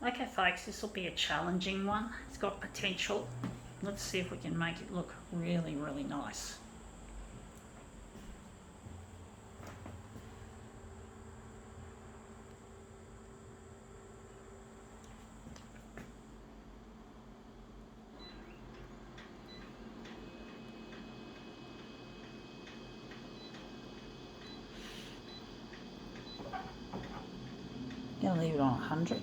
Okay folks, this will be a challenging one. It's got potential. Let's see if we can make it look really, really nice. Gonna leave it on 100.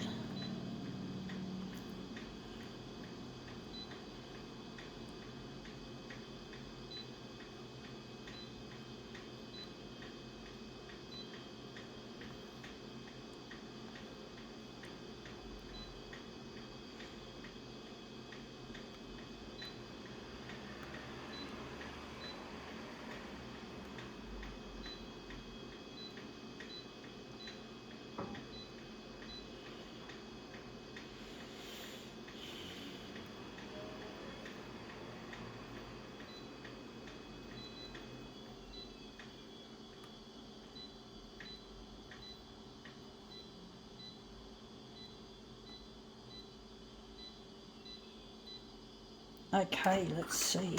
Okay, let's see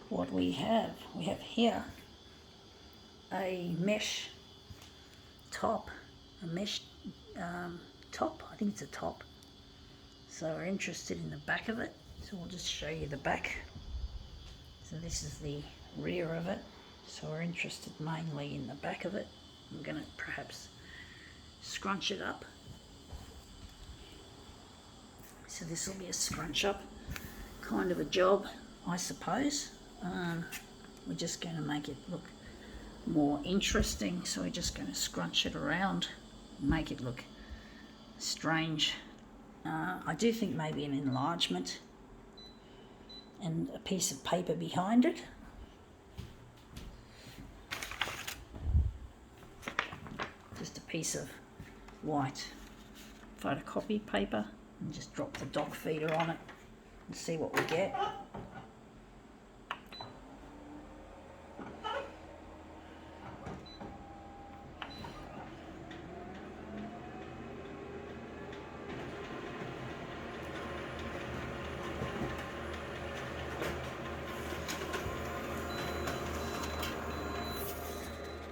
what we have. We have here a mesh top, top, I think it's a top. So we're interested in the back of it, so we'll just show you the back. So this is the rear of it, so we're interested mainly in the back of it. I'm going to perhaps scrunch it up. So this will be a scrunch up kind of a job, I suppose. We're just going to make it look more interesting, so we're just going to scrunch it around, make it look strange. I do think maybe an enlargement and a piece of paper behind it. Just a piece of white photocopy paper, and just drop the dock feeder on it and see what we get.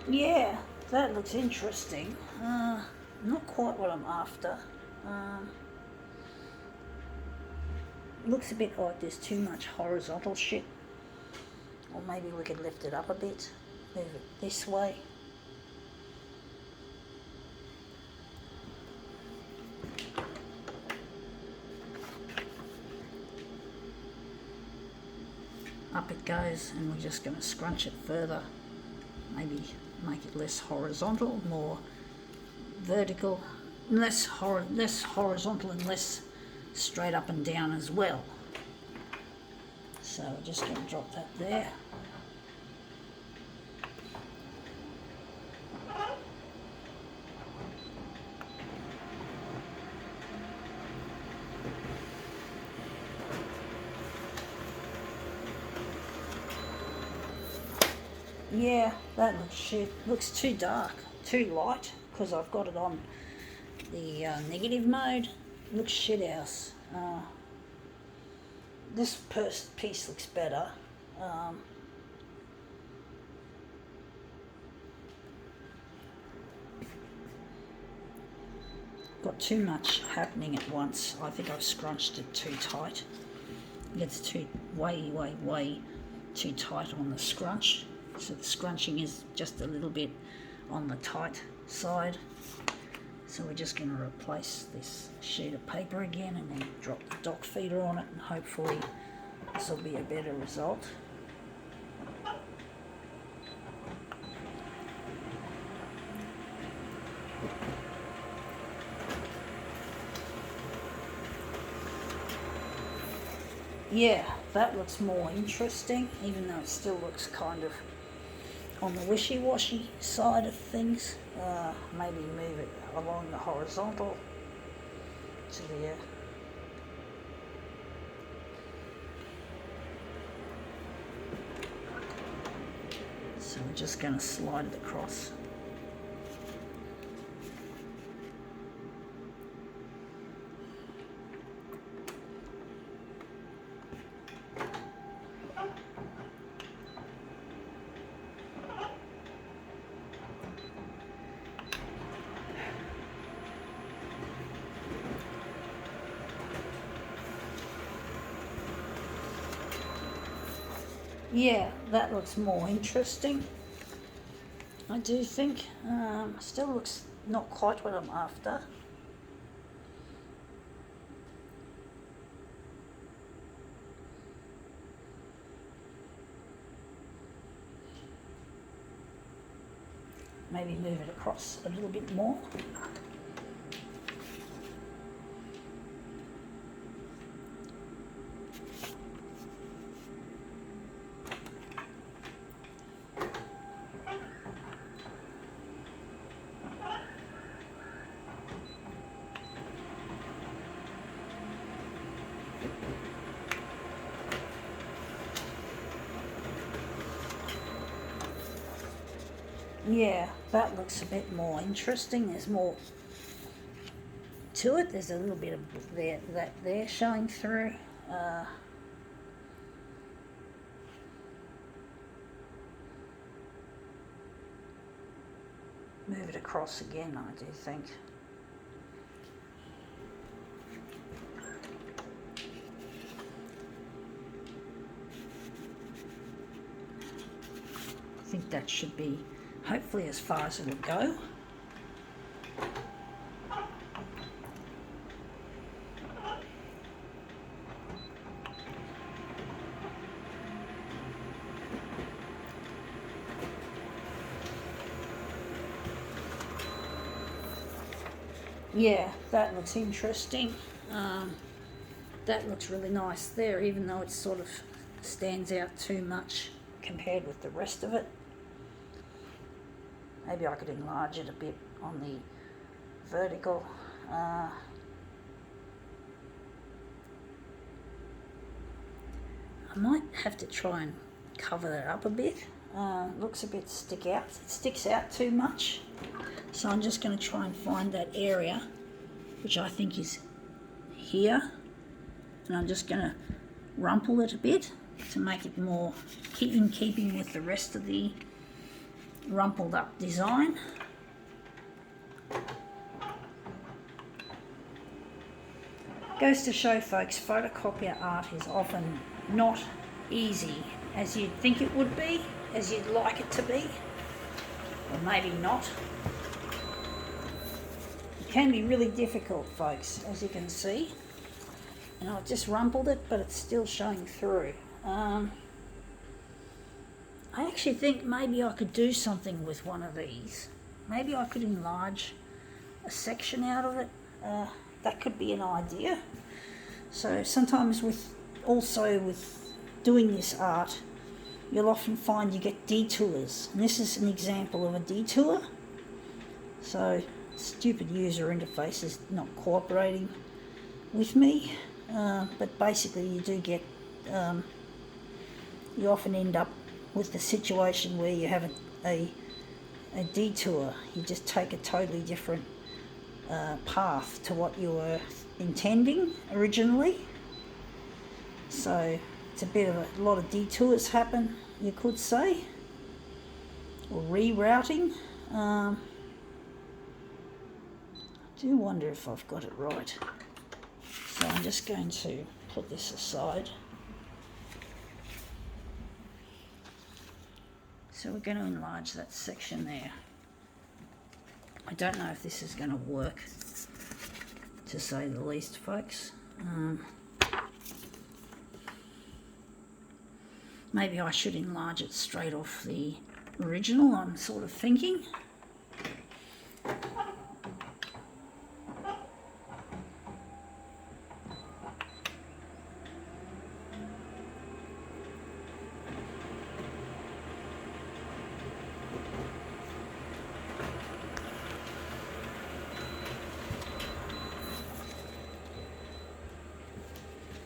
Yeah, that looks interesting. Not quite what I'm after. Looks a bit like there's too much horizontal shit. Or maybe we could lift it up a bit, move it this way. Up it goes, and we're just going to scrunch it further. Maybe make it less horizontal, more vertical, less horizontal and less straight up and down as well. So we're just going to drop that there. Yeah, that looks shit. Looks too dark, too light, because I've got it on the negative mode. Looks shit house. This piece looks better. Got too much happening at once. I think I've scrunched it too tight. It's too way too tight on the scrunch. So the scrunching is just a little bit on the tight side. So we're just going to replace this sheet of paper again and then drop the dock feeder on it, and hopefully this will be a better result. Yeah, that looks more interesting, even though it still looks kind of on the wishy-washy side of things. Maybe move it along the horizontal to there. So we're just going to slide it across. Yeah, that looks more interesting. I do think. Still looks not quite what I'm after. Maybe move it across a little bit more. Yeah, that looks a bit more interesting. There's more to it. There's a little bit of that there showing through. Move it across again, I do think. I think that should be hopefully as far as it'll go. Yeah, that looks interesting. That looks really nice there, even though it sort of stands out too much compared with the rest of it. Maybe I could enlarge it a bit on the vertical. I might have to try and cover that up a bit. Looks a bit it sticks out too much. So I'm just going to try and find that area, which I think is here, and I'm just going to rumple it a bit to make it more in keeping with the rest of the rumpled up design. Goes to show, folks, photocopier art is often not easy as you'd think it would be, as you'd like it to be, or maybe not. It can be really difficult, folks, as you can see. And I've just rumpled it, but it's still showing through. I actually think maybe I could do something with one of these. Maybe I could enlarge a section out of it. That could be an idea. So sometimes with doing this art, you'll often find you get detours. And this is an example of a detour. So stupid user interface is not cooperating with me. But basically you do get, you often end up with the situation where you have a detour. You just take a totally different path to what you were intending originally. So it's a lot of detours happen, you could say, or rerouting. I do wonder if I've got it right. So I'm just going to put this aside. So we're going to enlarge that section there. I don't know if this is going to work, to say the least, folks. Maybe I should enlarge it straight off the original, I'm sort of thinking.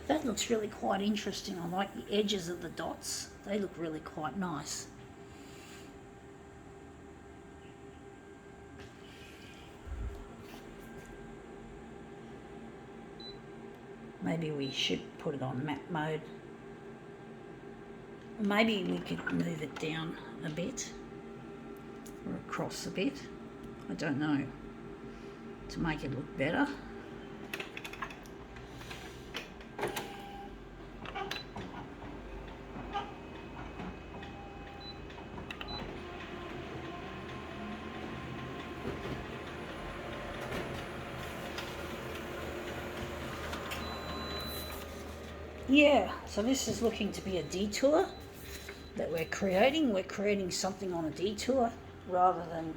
That looks really quite interesting. I like the edges of the dots. They look really quite nice. Maybe we should put it on matte mode. Maybe we could move it down a bit or across a bit. I don't know, to make it look better. Yeah, so this is looking to be a detour that we're creating. We're creating something on a detour rather than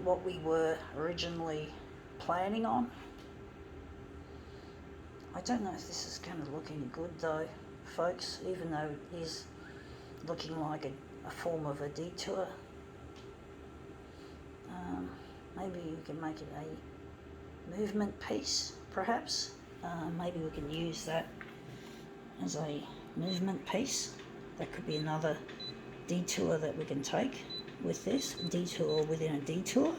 what we were originally planning on. I don't know if this is going to look any good though, folks, even though it is looking like a form of a detour. Maybe you can make it a movement piece, perhaps. Maybe we can use that as a movement piece. That could be another detour that we can take with this, a detour within a detour.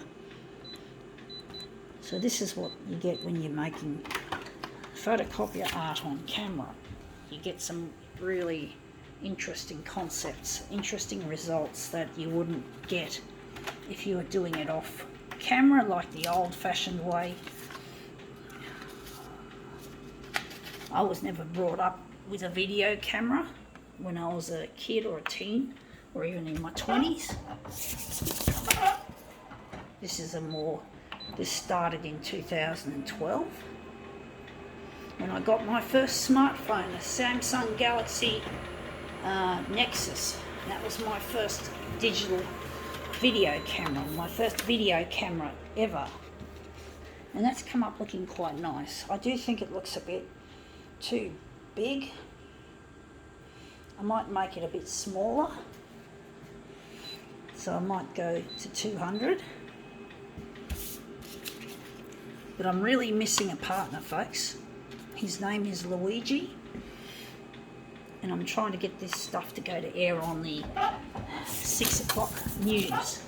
So this is what you get when you're making photocopier art on camera. You get some really interesting concepts, interesting results that you wouldn't get if you were doing it off camera like the old-fashioned way. I was never brought up with a video camera when I was a kid or a teen or even in my 20s. This started in 2012 when I got my first smartphone, a Samsung Galaxy Nexus. That was my first digital video camera, my first video camera ever. And that's come up looking quite nice. I do think it looks a bit too big. I might make it a bit smaller. So I might go to 200. But I'm really missing a partner, folks. His name is Luigi. And I'm trying to get this stuff to go to air on the 6 o'clock news.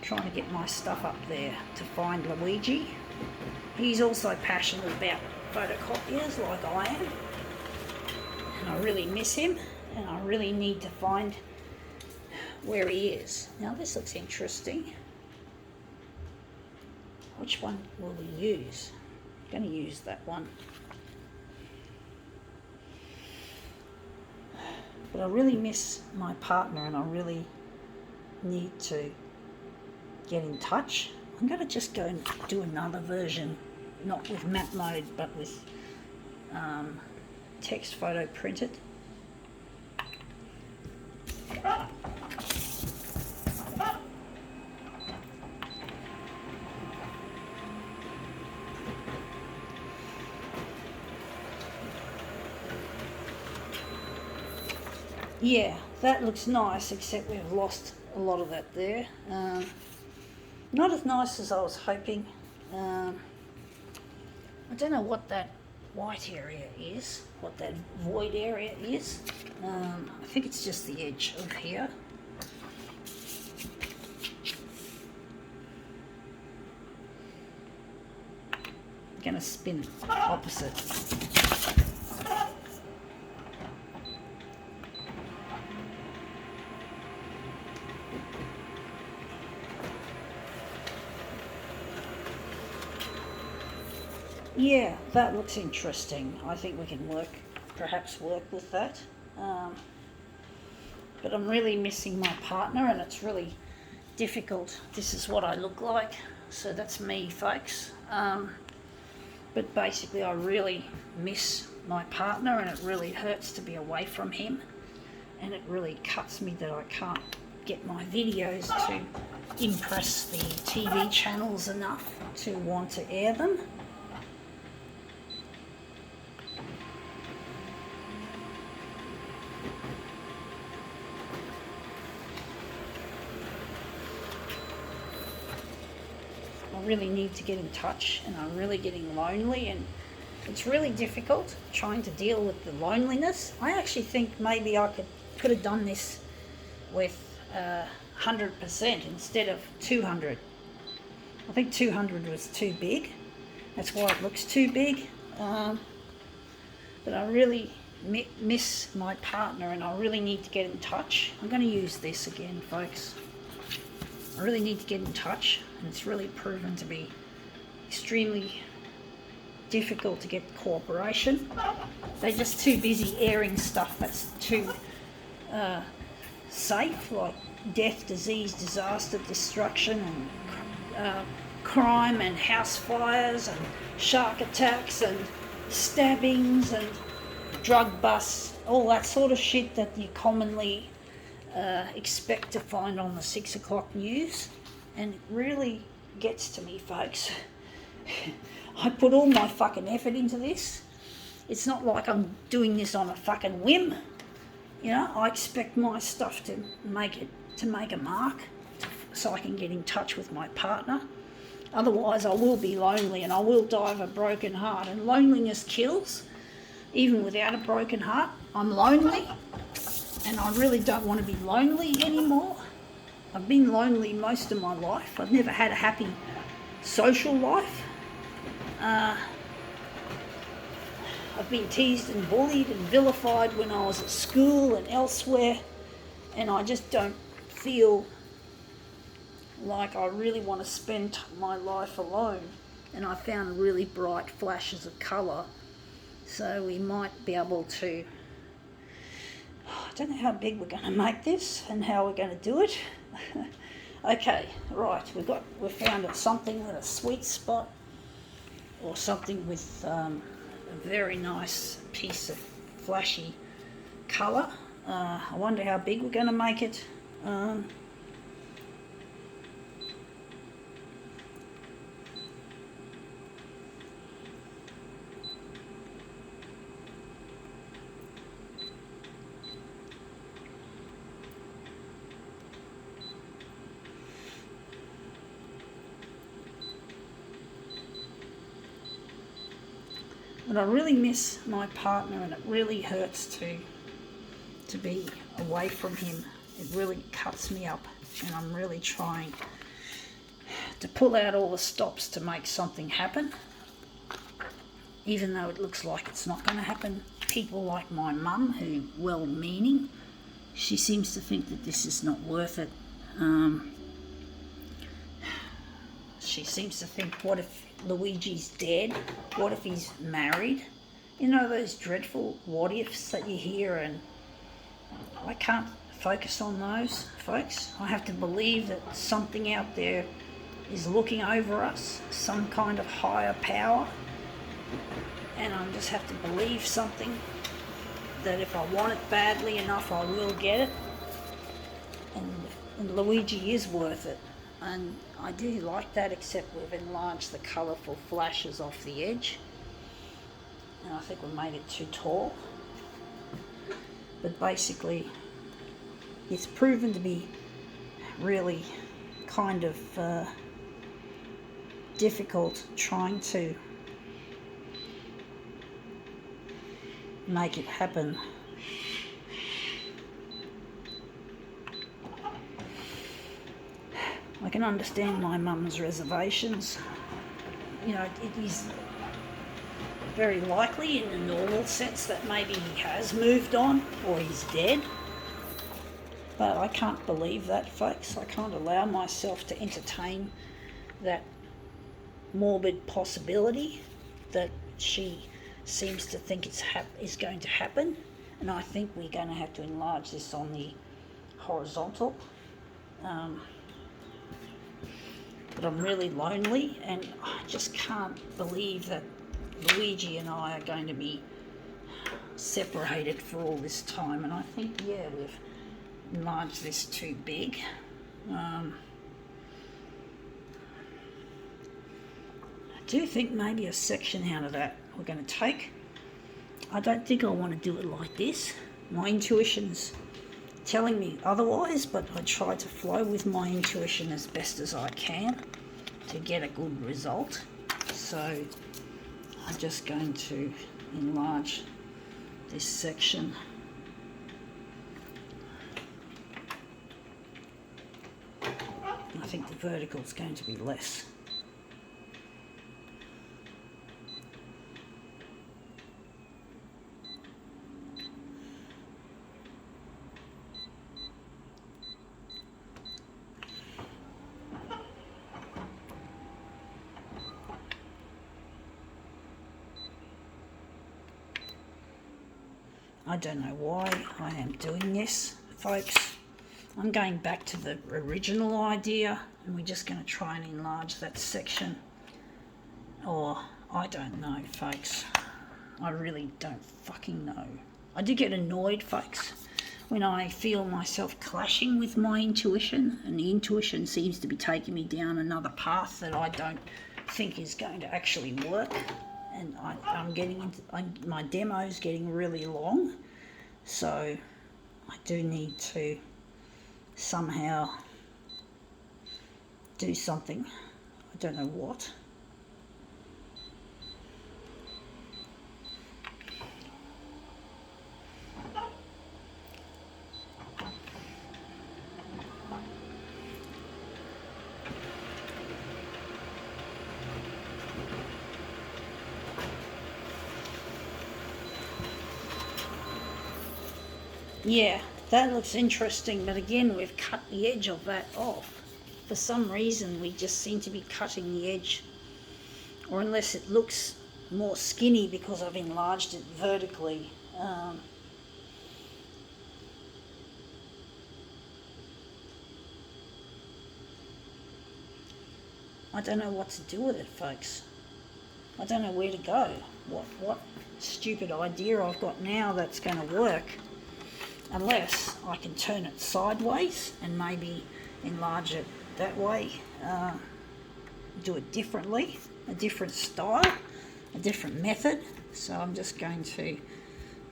Trying to get my stuff up there to find Luigi. He's also passionate about photocopiers like I am. And I really miss him, and I really need to find where he is. Now this looks interesting. Which one will we use? I'm going to use that one. But I really miss my partner and I really need to get in touch. I'm going to just go and do another version, not with map mode, but with text photo printed. Yeah, that looks nice, except we've lost a lot of that there. Not as nice as I was hoping. I don't know what that white area is, what that void area is. I think it's just the edge of here. I'm going to spin it opposite. Yeah, that looks interesting. I think we can perhaps work with that. But I'm really missing my partner and it's really difficult. This is what I look like. So that's me, folks. But basically I really miss my partner and it really hurts to be away from him. And it really cuts me that I can't get my videos to impress the TV channels enough to want to air them. I really need to get in touch and I'm really getting lonely and it's really difficult trying to deal with the loneliness. I actually think maybe I could have done this with 100% instead of 200. I think 200 was too big. That's why it looks too big. But I really miss my partner and I really need to get in touch. I'm going to use this again, folks. I really need to get in touch and it's really proven to be extremely difficult to get cooperation. They're just too busy airing stuff that's too safe, like death, disease, disaster, destruction and crime and house fires and shark attacks and stabbings and drug busts, all that sort of shit that you commonly expect to find on the 6 o'clock news. And it really gets to me, folks. I put all my fucking effort into this. It's not like I'm doing this on a fucking whim. You know, I expect my stuff to make a mark so I can get in touch with my partner. Otherwise, I will be lonely and I will die of a broken heart. And loneliness kills. Even without a broken heart, I'm lonely. And I really don't want to be lonely anymore. I've been lonely most of my life. I've never had a happy social life. I've been teased and bullied and vilified when I was at school and elsewhere, and I just don't feel like I really want to spend my life alone. And I found really bright flashes of colour, so we might be able to, I don't know how big we're going to make this and how we're going to do it. Okay, right, we've found something with a sweet spot, or something with a very nice piece of flashy colour. I wonder how big we're going to make it. But I really miss my partner, and it really hurts to be away from him. It really cuts me up, and I'm really trying to pull out all the stops to make something happen, even though it looks like it's not going to happen. People like my mum, who well-meaning, she seems to think that this is not worth it. She seems to think, what if Luigi's dead? What if he's married? You know, those dreadful what ifs that you hear, and I can't focus on those, folks. I have to believe that something out there is looking over us, some kind of higher power, and I just have to believe something, that if I want it badly enough, I will get it. And Luigi is worth it. And I do like that, except we've enlarged the colourful flashes off the edge. And I think we made it too tall. But basically, it's proven to be really kind of difficult trying to make it happen. I can understand my mum's reservations. You know, it is very likely in the normal sense that maybe he has moved on or he's dead. But I can't believe that, folks. I can't allow myself to entertain that morbid possibility that she seems to think is going to happen. And I think we're going to have to enlarge this on the horizontal. But I'm really lonely, and I just can't believe that Luigi and I are going to be separated for all this time. And I think, yeah, we've enlarged this too big. I do think maybe a section out of that we're going to take. I don't think I want to do it like this. My intuition's telling me otherwise, but I try to flow with my intuition as best as I can to get a good result. So I'm just going to enlarge this section. I think the vertical is going to be less. I don't know why I am doing this, folks. I'm going back to the original idea, and we're just going to try and enlarge that section. Or, I don't know, folks. I really don't fucking know. I do get annoyed, folks, when I feel myself clashing with my intuition, and the intuition seems to be taking me down another path that I don't think is going to actually work. And I'm getting into my demo's getting really long, so I do need to somehow do something. I don't know what. Yeah, that looks interesting, but again, we've cut the edge of that off. For some reason, we just seem to be cutting the edge, or unless it looks more skinny because I've enlarged it vertically. I don't know what to do with it, folks. I don't know where to go. What stupid idea I've got now that's going to work. Unless I can turn it sideways and maybe enlarge it that way, do it differently, a different style, a different method. So I'm just going to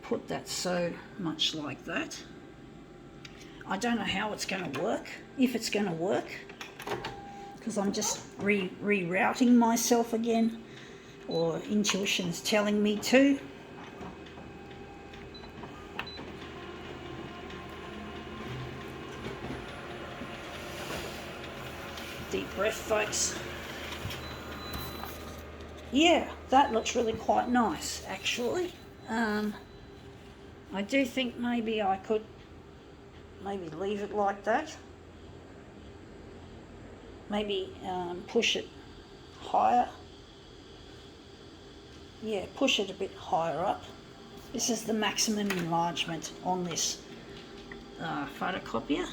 put that so much like that. I don't know how it's going to work, if it's going to work, because I'm just rerouting myself again, or intuition's telling me to. Deep breath, folks. Yeah, that looks really quite nice, actually. I do think maybe I could leave it like that. Maybe push it higher. Yeah, push it a bit higher up. This is the maximum enlargement on this photocopier.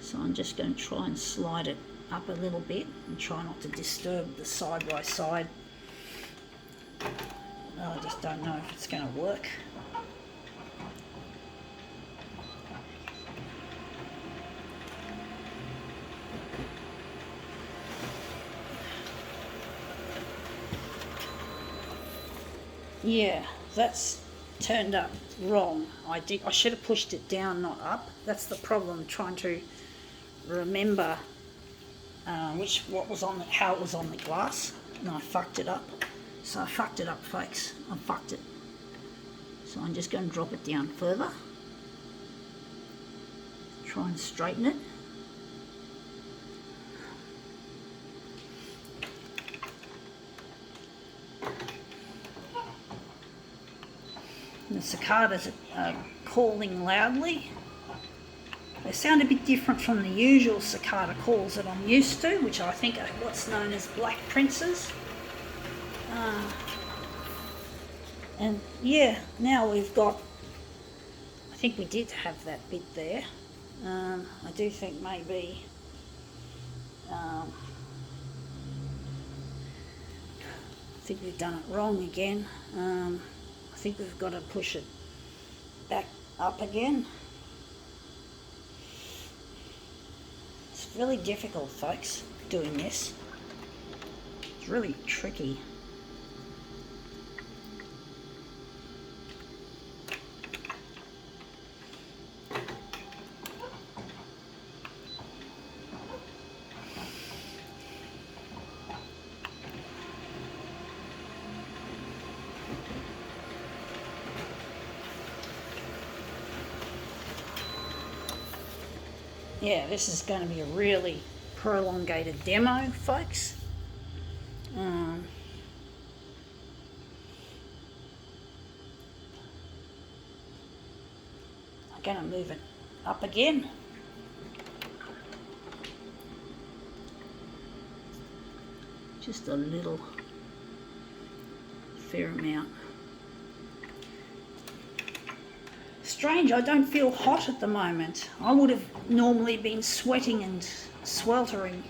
So I'm just going to try and slide it up a little bit and try not to disturb the side by side. I just don't know if it's going to work. Yeah, that's turned up wrong. I should have pushed it down, not up. That's the problem, trying to remember what was on how it was on the glass, and I fucked it up. So I fucked it up, folks. I fucked it. So I'm just going to drop it down further. Try and straighten it. And the cicadas are calling loudly. They sound a bit different from the usual cicada calls that I'm used to, which I think are what's known as black princes. And yeah, now we've got, I think we did have that bit there. I do think maybe I think we've done it wrong again. I think we've got to push it back up again. It's really difficult, folks, doing this. It's really tricky. Yeah, this is going to be a really prolongated demo, folks. I'm going to move it up again. Just a little, fair amount. Strange, I don't feel hot at the moment. I would have normally been sweating and sweltering,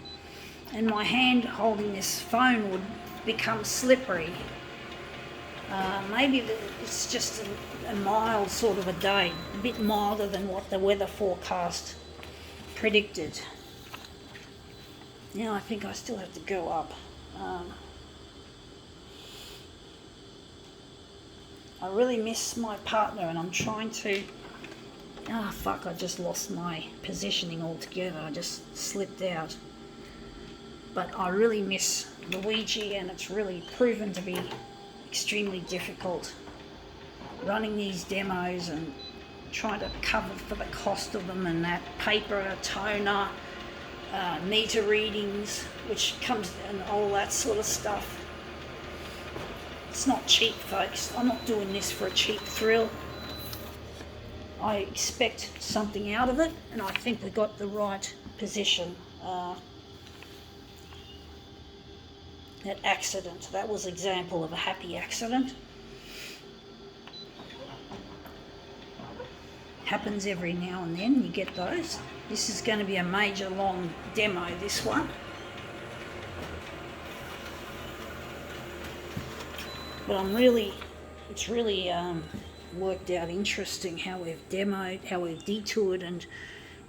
and my hand holding this phone would become slippery. Maybe it's just a mild sort of a day, a bit milder than what the weather forecast predicted. Now I think I still have to go up. I really miss my partner, and I'm trying to... Ah, fuck, I just lost my positioning altogether. I just slipped out. But I really miss Luigi, and it's really proven to be extremely difficult running these demos and trying to cover for the cost of them and that paper, toner, meter readings, which comes, and all that sort of stuff. It's not cheap, folks. I'm not doing this for a cheap thrill. I expect something out of it, and I think we got the right position. That accident, that was an example of a happy accident. Happens every now and then, you get those. This is going to be a major long demo, this one. But it's really worked out interesting how we've demoed, how we've detoured and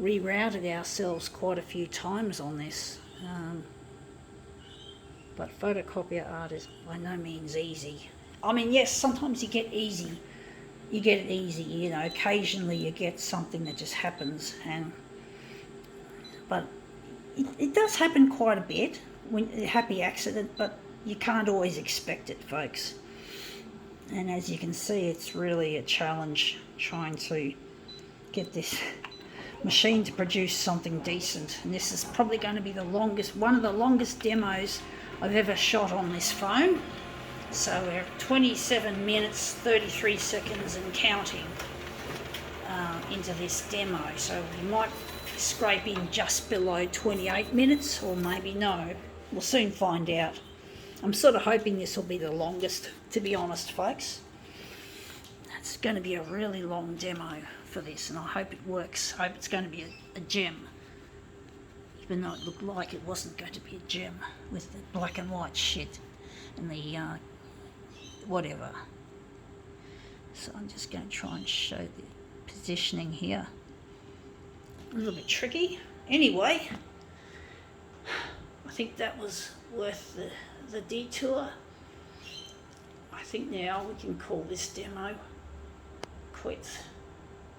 rerouted ourselves quite a few times on this. But photocopier art is by no means easy. I mean, yes, sometimes you get it easy, you know, occasionally you get something that just happens, but it does happen quite a bit, when a happy accident, but you can't always expect it, folks. And as you can see, it's really a challenge trying to get this machine to produce something decent. And this is probably going to be one of the longest demos I've ever shot on this phone. So we're 27 minutes, 33 seconds and counting into this demo. So we might scrape in just below 28 minutes, or maybe no. We'll soon find out. I'm sort of hoping this will be the longest, to be honest, folks. It's going to be a really long demo for this, and I hope it works. I hope it's going to be a gem. Even though it looked like it wasn't going to be a gem with the black and white shit and the whatever. So I'm just going to try and show the positioning here. A little bit tricky. Anyway, I think that was worth the detour. I think now we can call this demo quits.